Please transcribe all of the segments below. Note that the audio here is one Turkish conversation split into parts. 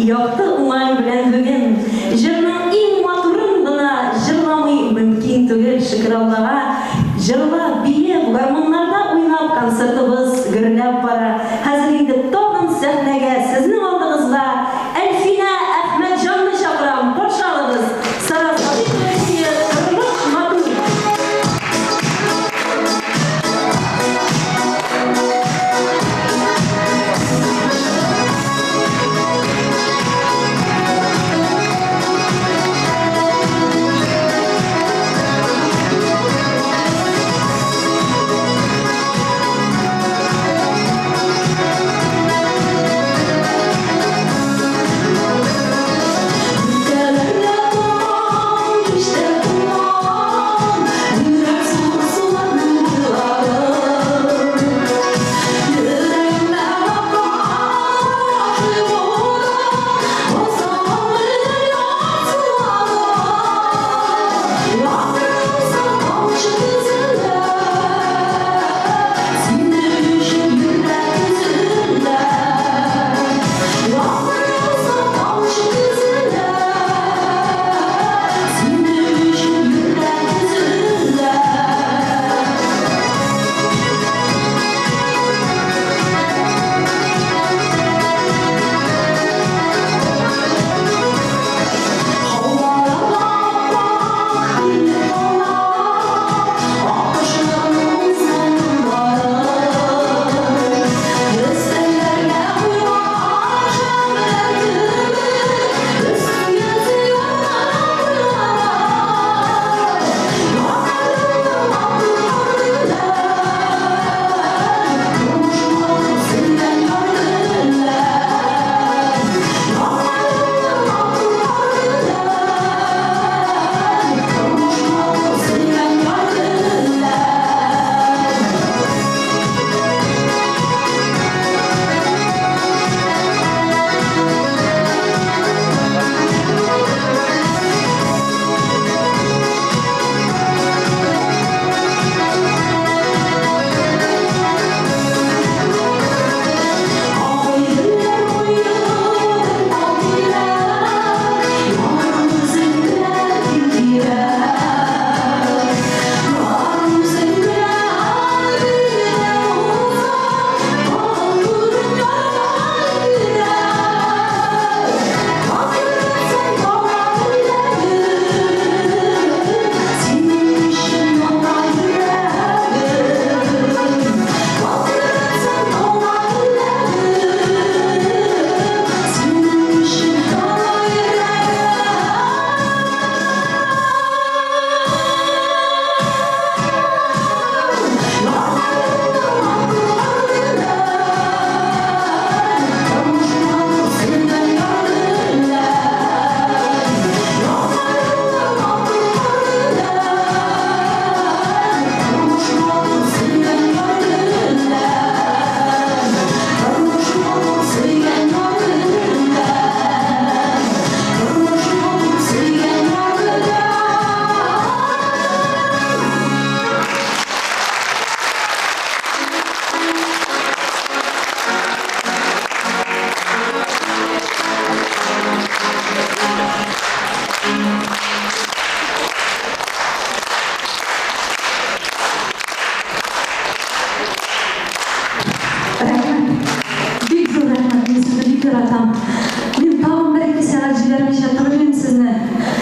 Yakты уңай белән бүген җырның иң матурын гына җырламый мөмкин түгел шөкер Аллага. Җырлап, биеп, гармоннарда уйнап концертыбыз гөрләп бара. Хәзер инде тагын сәхнәгә сезнең алдыгызга Әлфинә Әхмәтҗанны чакырам. Кошалыгыз. Тормыш матур.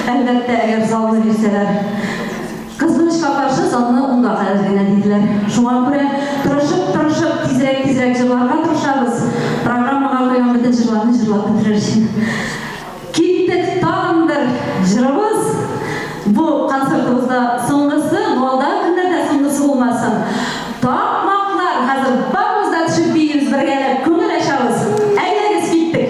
Әлбәттә, әгәр залны бирсәләр, кызганычка каршы залны унда кадәр генә диделәр. Шуңа күрә тырышып, тизрәк җырларга тырышабыз. Программага куйган бөтен җырларны җырлап бетерер өчен. Киттек тагын бер җырыбыз. Бу концертыбызда соңгысы, алда көндәрдә соңгысы булмасын. Тапмаклар, хәзер барыбыз да төшеп биебез бергәләп, күңел ачабыз. Әйдәгез, киттек.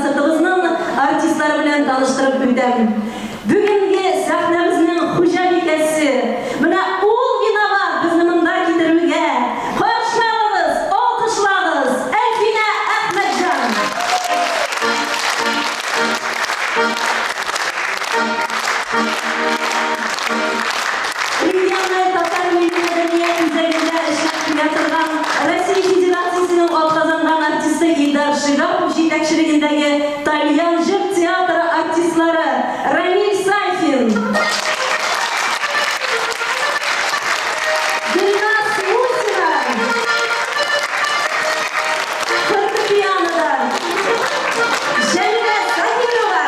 konsertimizning artistlari bilan tanishtirib o'taman. Bugungi sahnamizning xo'jalikasi mana ul vinovat bizni bunda keltirishga qo'shilamiz, olqishlaymiz. Elfina Ahmadjon. Regional tatar madaniyat üzerinde işlep yatırılan Rossiya Federatsiyasining qozongan artisti Eldar Shigapov yetakchiligidagi Talyan jip teatri artistlari Ramil Sayfin, Dilnaz Musina, fortepianoda Jamila Zahirova,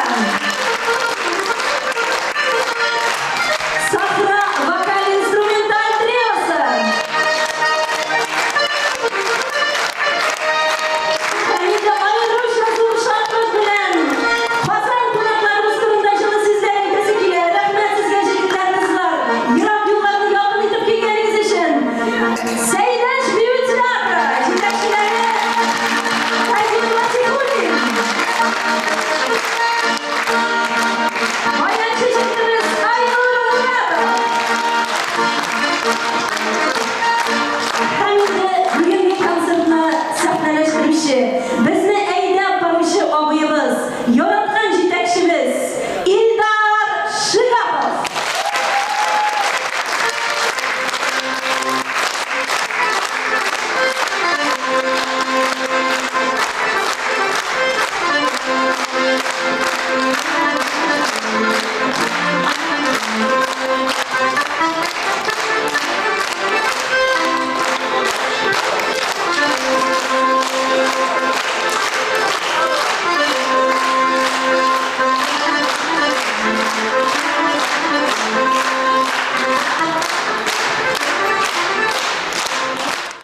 Safra vokal-instrumental triosi, Hamida Ayrush Rasul Sharqot bilan Hasan Qunaqlarimiz turunda jili sizlarning kasikiga rahmat sizga yigitlar qizlar. Yiroq yo'llarni yaqin etib kelganingiz uchun. Saydash Beauty Teatri yetakchilari Tajin Vasikulin, Boyanchi jigitimiz Aynur Muratov. Hamida bugungi konsertni sahnalashtiruvchi, bizni aydab boruvchi obuyimiz, yo'ratgan yetakchimiz Eldar Shigapov.